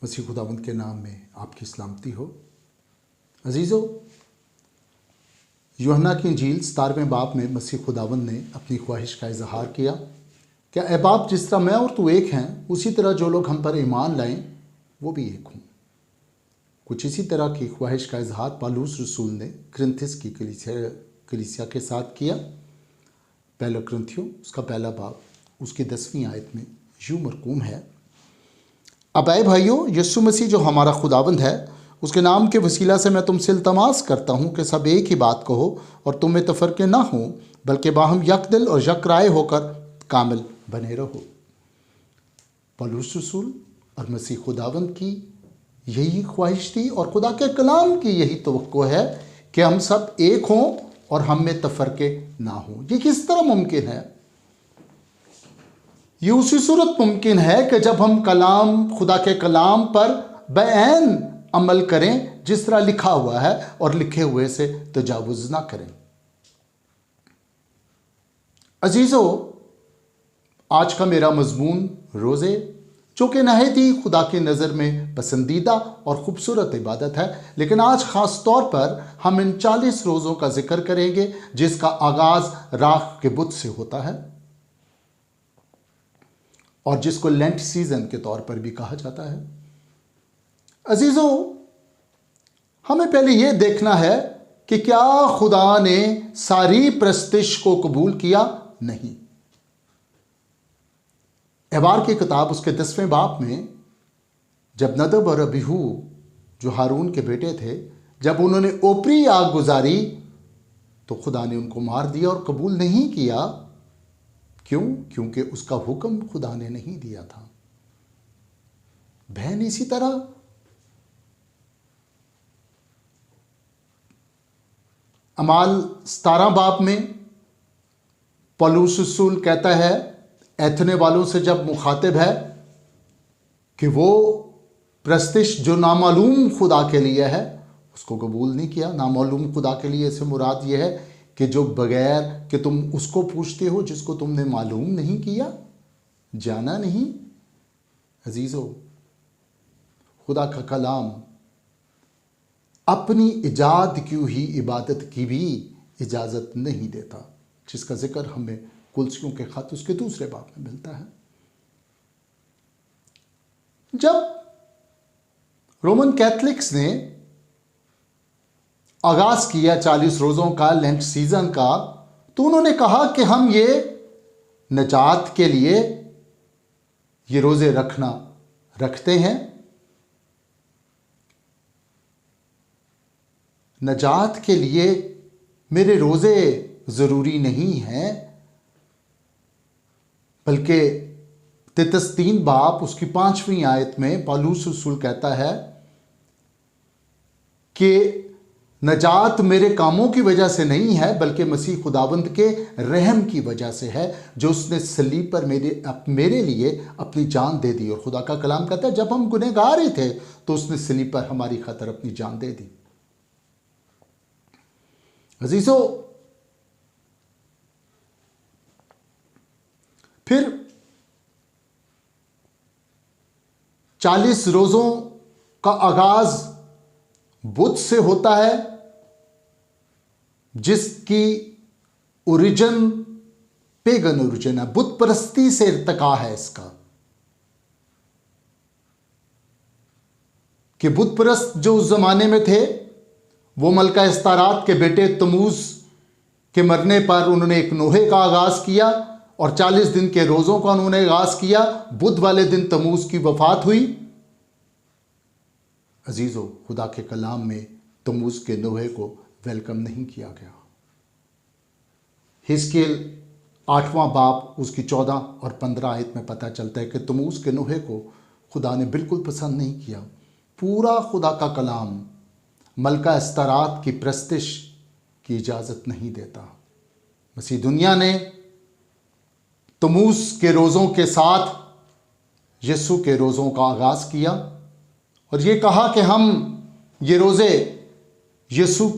मसीह खुदावंद के नाम में आपकी सलामती हो। अजीज़ों, यूहन्ना की इंजील 17वें बाब में मसीह खुदावंद ने अपनी ख्वाहिश का इजहार किया। क्या ए बाप, जिस तरह मैं और तू एक हैं, उसी तरह जो लोग हम पर ईमान लाएं वो भी एक हों। कुछ इसी तरह की ख्वाहिश का इजहार पौलुस रसूल ने कुरिन्थियों की कलीसिया के साथ किया। पहला कुरिन्थियों उसका पहला बाब उसकी 10वीं आयत में यूं मरकूम है, अब आए भाइयों, यीशु मसीह जो हमारा खुदावंद है, उसके नाम के वसीला से मैं तुमसे इल्तमास करता हूँ कि सब एक ही बात कहो और तुम में तफरके ना हो, बल्कि बाहम यकदिल और यकराय होकर कामिल बने रहो। पौलुस रसूल और मसीह खुदावंद की यही ख्वाहिश थी और खुदा के कलाम की यही तवक्को है कि हम सब एक हों और हम में तफरके ना हो। ये किस तरह मुमकिन है? ये उसी सूरत मुमकिन है कि जब हम खुदा के कलाम पर बेऐन अमल करें जिस तरह लिखा हुआ है और लिखे हुए से तजावुज ना करें। अजीजों, आज का मेरा मजमून रोज़े, जो कि नहायत ही खुदा की नज़र में पसंदीदा और ख़ूबसूरत इबादत है, लेकिन आज ख़ास तौर पर हम इन 40 रोज़ों का जिक्र करेंगे जिसका आगाज़ राख के बुत से होता है और जिसको लेंट सीजन के तौर पर भी कहा जाता है। अजीजों, हमें पहले यह देखना है कि क्या खुदा ने सारी प्रस्तिश को कबूल किया? नहीं। एबार की किताब उसके 10वें बाब में जब नदब और अबीहू जो हारून के बेटे थे, जब उन्होंने ओपरी आग गुजारी तो खुदा ने उनको मार दिया और कबूल नहीं किया। क्यों? क्योंकि उसका हुक्म खुदा ने नहीं दिया था। बहन, इसी तरह अमाल 17 बाब में पौलुस रसूल कहता है एथने वालों से जब मुखातिब है कि वो प्रस्तिश जो नामालूम खुदा के लिए है उसको कबूल नहीं किया। नामालूम खुदा के लिए से मुराद ये है कि जो बगैर कि तुम उसको पूछते हो जिसको तुमने मालूम नहीं किया, जाना नहीं। अजीज़ों, खुदा का कलाम अपनी इजाद की ही इबादत की भी इजाज़त नहीं देता, जिसका जिक्र हमें कुलसियों के खत उसके दूसरे बाब में मिलता है। जब रोमन कैथलिक्स ने आगाज किया 40 रोज़ों का, लेंट सीजन का, तो उन्होंने कहा कि हम ये नजात के लिए ये रोज़े रखते हैं। नजात के लिए मेरे रोज़े ज़रूरी नहीं हैं, बल्कि तितस 3 बाब उसकी 5वीं आयत में पौलुस रसूल कहता है कि नजात मेरे कामों की वजह से नहीं है, बल्कि मसीह खुदावंद के रहम की वजह से है, जो उसने सलीब पर मेरे लिए अपनी जान दे दी। और खुदा का कलाम कहता है जब हम गुनहगार ही थे तो उसने सलीब पर हमारी खातिर अपनी जान दे दी। अजीजों, फिर 40 रोज़ों का आगाज बुत से होता है, जिसकी ओरिजिन पेगन ओरिजिन है, बुत परस्ती से इर्तिका है इसका, कि बुत परस्त जो उस जमाने में थे वो मलका इस्तारात के बेटे तमूज के मरने पर उन्होंने एक नोहे का आगाज किया और 40 दिन के रोज़ों का उन्होंने आगाज किया। बुध वाले दिन तमूज की वफात हुई। अजीज़ों, खुदा के कलाम में तमूज के नोहे को वेलकम नहीं किया गया। हिजकियेल 8वां बाब उसकी 14 और 15 आयत में पता चलता है कि तमूज के नोहे को खुदा ने बिल्कुल पसंद नहीं किया। पूरा खुदा का कलाम मलका इस्तारात की प्रस्तिश की इजाज़त नहीं देता। मसीह दुनिया ने तमूज के रोज़ों के साथ यीशु के रोज़ों का आगाज़ किया और ये कहा कि हम ये रोज़े यीशु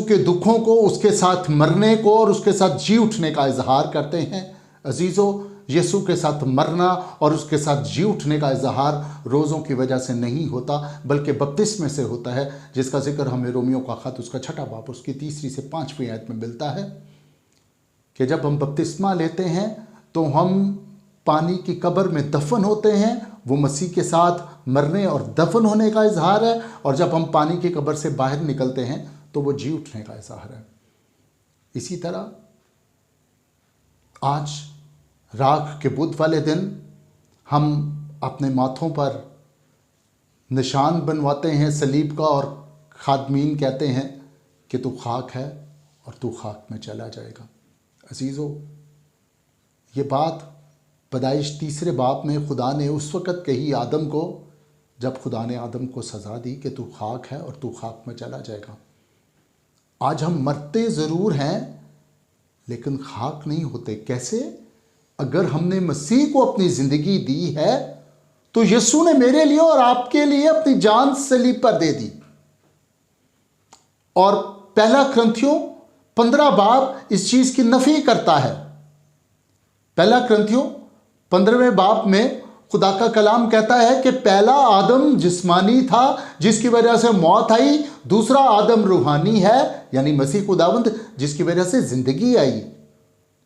के दुखों को, उसके साथ मरने को और उसके साथ जी उठने का इजहार करते हैं। अजीज़ों, यीशु के साथ मरना और उसके साथ जी उठने का इजहार रोज़ों की वजह से नहीं होता, बल्कि बपतिस्मे से होता है, जिसका जिक्र हमें रोमियो का ख़त उसका 6 बाब उसकी 3 से 5वीं आयत में मिलता है कि जब हम बपतिस्मा लेते हैं तो हम पानी की कब्र में दफन होते हैं। वो मसीह के साथ मरने और दफन होने का इजहार है, और जब हम पानी की कब्र से बाहर निकलते हैं तो वो जी उठने का इजहार है। इसी तरह आज राख के बुध वाले दिन हम अपने माथों पर निशान बनवाते हैं सलीब का, और खादमीन कहते हैं कि तू खाक है और तू खाक में चला जाएगा। अजीज़ों, ये बात पैदाइश 3 बाब में खुदा ने उस वक़्त कही आदम को, जब खुदा ने आदम को सज़ा दी कि तू खाक है और तू खाक में चला जाएगा। आज हम मरते ज़रूर हैं लेकिन खाक नहीं होते। कैसे? अगर हमने मसीह को अपनी ज़िंदगी दी है तो यीशु ने मेरे लिए और आपके लिए अपनी जान सलीब पर दे दी। और पहला कुरिन्थियों 15 बाब इस चीज़ की नफ़ी करता है। पहला कुरिन्थियों 15वें बाब में खुदा का कलाम कहता है कि पहला आदम जिस्मानी था जिसकी वजह से मौत आई, दूसरा आदम रूहानी है यानी मसीह खुदावंद जिसकी वजह से ज़िंदगी आई।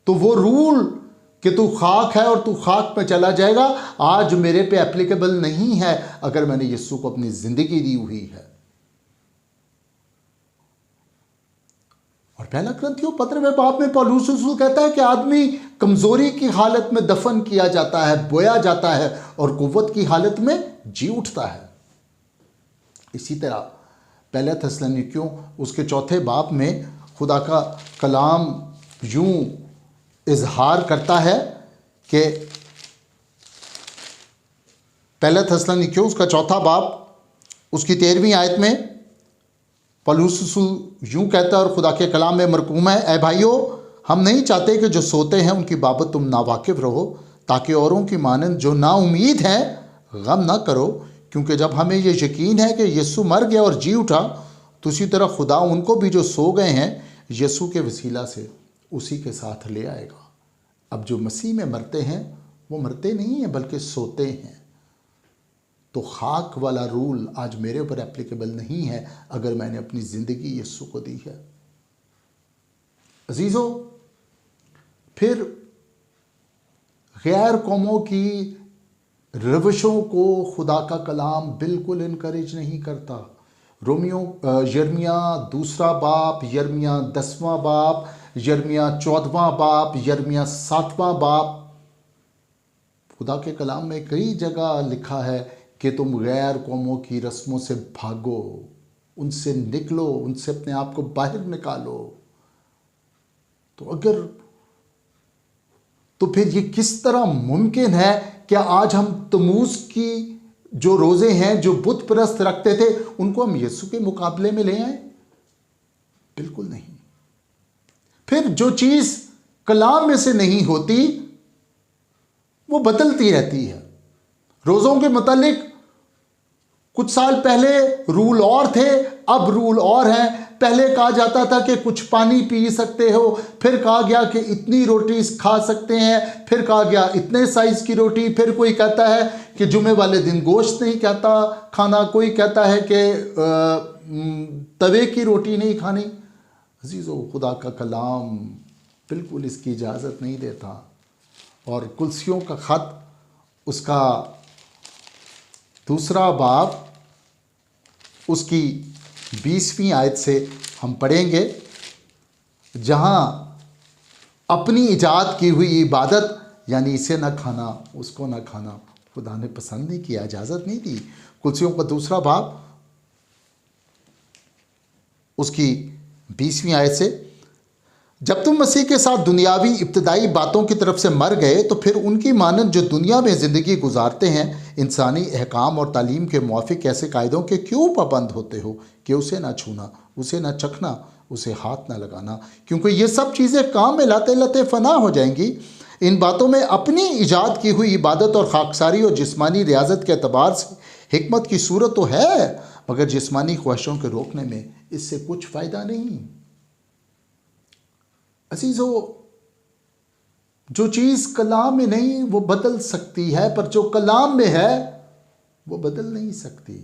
तो वो रूल कि तू खाक है और तू खाक में चला जाएगा आज मेरे पे एप्लीकेबल नहीं है अगर मैंने यीशु को अपनी ज़िंदगी दी हुई है। और पहला कुरिन्थियों 15वें बाब में पौलुस रसूल कहता है कि आदमी कमज़ोरी की हालत में दफन किया जाता है, बोया जाता है, और कुव्वत की हालत में जी उठता है। इसी तरह पहले थिस्सलुनीकियों उसके 4 बाब में खुदा का कलाम यूं इजहार करता है कि पहले थिस्सलुनीकियों उसका 4 बाब उसकी 13वीं आयत में पौलुस रसूल यूं कहता है और खुदा के कलाम में मरकूम है, ऐ भाइयों, हम नहीं चाहते कि जो सोते हैं उनकी बाबत तुम नावाकिफ रहो, ताकि औरों की मानंद जो ना उम्मीद हैं गम ना करो, क्योंकि जब हमें ये यकीन है कि यीशु मर गया और जी उठा तो उसी तरह खुदा उनको भी जो सो गए हैं यीशु के वसीला से उसी के साथ ले आएगा। अब जो मसीह में मरते हैं वो मरते नहीं हैं बल्कि सोते हैं। तो खाक वाला रूल आज मेरे ऊपर एप्लीकेबल नहीं है अगर मैंने अपनी ज़िंदगी यीशु को दी है। अजीज़ों, फिर गैर कौमों की रविशों को खुदा का कलाम बिल्कुल इनकरेज नहीं करता। यिर्मयाह 2 बाब, यिर्मयाह 10वां बाब, यिर्मयाह 14वां बाब, यिर्मयाह 7वां बाब, खुदा के कलाम में कई जगह लिखा है कि तुम गैर कौमों की रस्मों से भागो, उनसे निकलो, उनसे अपने आप को बाहर निकालो। तो फिर ये किस तरह मुमकिन है कि आज हम तमूज की जो रोज़े हैं जो बुत परस्त रखते थे उनको हम यीशु के मुकाबले में ले आए? बिल्कुल नहीं। फिर जो चीज़ कलाम में से नहीं होती वो बदलती रहती है। रोज़ों के मुतालिक कुछ साल पहले रूल और थे, अब रूल और हैं। पहले कहा जाता था कि कुछ पानी पी सकते हो, फिर कहा गया कि इतनी रोटी खा सकते हैं, फिर कहा गया इतने साइज़ की रोटी, फिर कोई कहता है कि जुमे वाले दिन गोश्त नहीं कहता खाना, कोई कहता है कि तवे की रोटी नहीं खानी। अजीज़ों, खुदा का कलाम बिल्कुल इसकी इजाज़त नहीं देता। और कुलसियों का ख़त उसका 2 बाब उसकी 20वीं आयत से हम पढ़ेंगे, जहाँ अपनी इजाद की हुई इबादत यानी इसे ना खाना उसको ना खाना खुदा ने पसंद नहीं किया, इजाज़त नहीं दी। कुलसियों का 2 बाब उसकी 20वीं आयत से, जब तुम मसीह के साथ दुनियावी इब्तदाई बातों की तरफ से मर गए तो फिर उनकी मानंद जो दुनिया में ज़िंदगी गुजारते हैं इंसानी अहकाम और तालीम के मुआफिक ऐसे कायदों के क्यों पाबंद होते हो कि उसे ना छूना, उसे ना चखना, उसे हाथ ना लगाना, क्योंकि ये सब चीज़ें काम में लाते लाते फना हो जाएंगी। इन बातों में अपनी ईजाद की हुई इबादत और खाकसारी और जिस्मानी रियाजत के अतबार से हिकमत की सूरत तो है, मगर जिस्मानी ख्वाहिशों के रोकने में इससे कुछ फ़ायदा नहीं। अजीज़ों, जो चीज़ कलाम में नहीं वो बदल सकती है, पर जो कलाम में है वो बदल नहीं सकती।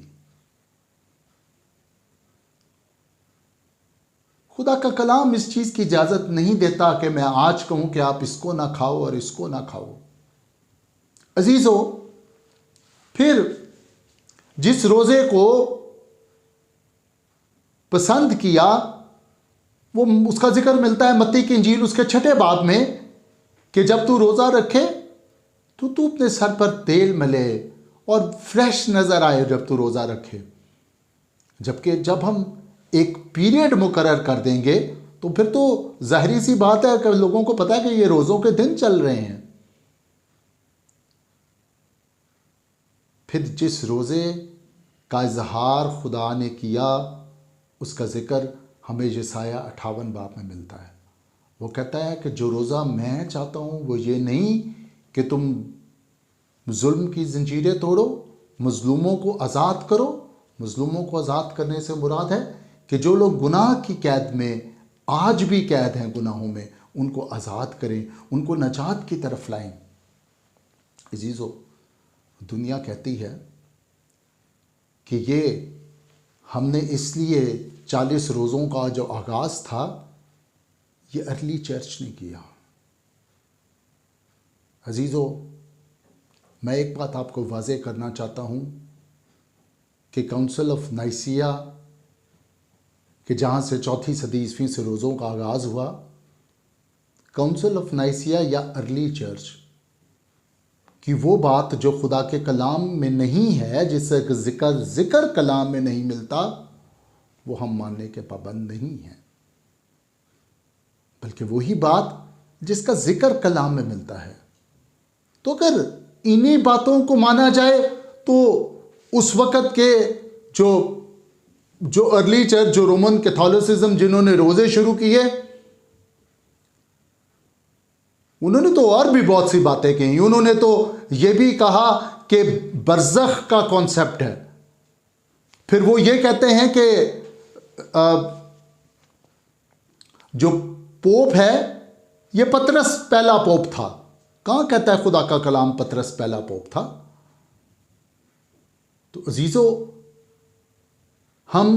खुदा का कलाम इस चीज़ की इजाज़त नहीं देता कि मैं आज कहूं कि आप इसको ना खाओ और इसको ना खाओ। अजीज़ो, फिर जिस रोज़े को पसंद किया, वो उसका जिक्र मिलता है मत्ती की इंजील उसके 6 बाब में कि जब तू रोज़ा रखे तो तू अपने सर पर तेल मले और फ्रेश नज़र आए जब तू रोज़ा रखे। जबकि जब हम एक पीरियड मुकर्रर कर देंगे तो फिर तो ज़ाहिरी सी बात है कि लोगों को पता है कि ये रोज़ों के दिन चल रहे हैं। फिर जिस रोज़े का इजहार खुदा ने किया उसका ज़िक्र हमें यसाया 58 बाब में मिलता है। वो कहता है कि जो रोज़ा मैं चाहता हूँ वो ये नहीं कि तुम जुल्म की जंजीरें तोड़ो, मज़लूमों को आज़ाद करो। मज़लूमों को आज़ाद करने से मुराद है कि जो लोग गुनाह की कैद में आज भी कैद हैं गुनाहों में, उनको आज़ाद करें, उनको नजात की तरफ लाएं। अजीज़ो, दुनिया कहती है कि ये हमने इसलिए 40 रोज़ों का जो आगाज़ था ये अर्ली चर्च ने किया। अजीज़ो, मैं एक बात आपको वाज़ेह करना चाहता हूँ कि काउंसिल ऑफ नाइसिया कि जहाँ से 4वीं सदी ईस्वी से रोज़ों का आगाज़ हुआ, काउंसिल ऑफ नाइसिया या अर्ली चर्च कि वो बात जो खुदा के कलाम में नहीं है, जिससे जिक्र कलाम में नहीं मिलता, वो हम मानने के पाबंद नहीं हैं, बल्कि वही बात जिसका जिक्र कलाम में मिलता है। तो अगर इन्हीं बातों को माना जाए तो उस वक़्त के जो अर्ली चर्च, जो रोमन कैथोलिसिज्म, जिन्होंने रोज़े शुरू किए, उन्होंने तो और भी बहुत सी बातें कही। उन्होंने तो ये भी कहा कि बरज़ख का कॉन्सेप्ट है। फिर वो ये कहते हैं कि जो पोप है ये पतरस पहला पोप था। कहाँ कहता है खुदा का कलाम पतरस पहला पोप था? तो अजीज़ो, हम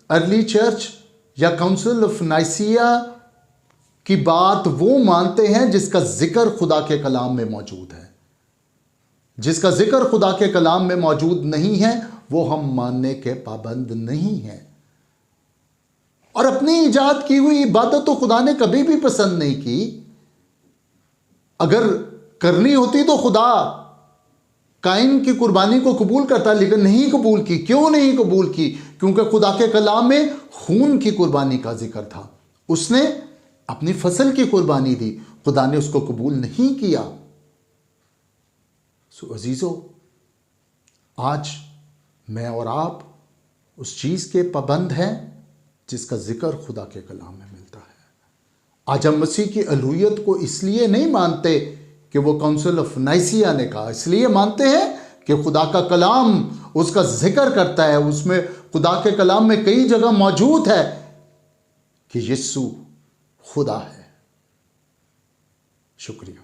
अर्ली चर्च या काउंसिल ऑफ नाइसिया की बात वो मानते हैं जिसका जिक्र खुदा के कलाम में मौजूद है। जिसका जिक्र खुदा के कलाम में मौजूद नहीं है वो हम मानने के पाबंद नहीं हैं। और अपनी ईजाद की हुई इबादत तो खुदा ने कभी भी पसंद नहीं की। अगर करनी होती तो खुदा काइन की कुर्बानी को कबूल करता, लेकिन नहीं कबूल की। क्यों नहीं कबूल की? क्योंकि खुदा के कलाम में खून की कुर्बानी का जिक्र था। उसने अपनी फसल की कुर्बानी दी, खुदा ने उसको कबूल नहीं किया। सो अजीज़ो, आज मैं और आप उस चीज़ के पाबंद हैं जिसका जिक्र खुदा के कलाम में मिलता है। आज हम मसीह की अलूहियत को इसलिए नहीं मानते कि वो काउंसिल ऑफ नाइसिया ने कहा, इसलिए मानते हैं कि खुदा का कलाम उसका जिक्र करता है। उसमें खुदा के कलाम में कई जगह मौजूद है कि यीशु खुदा है। शुक्रिया।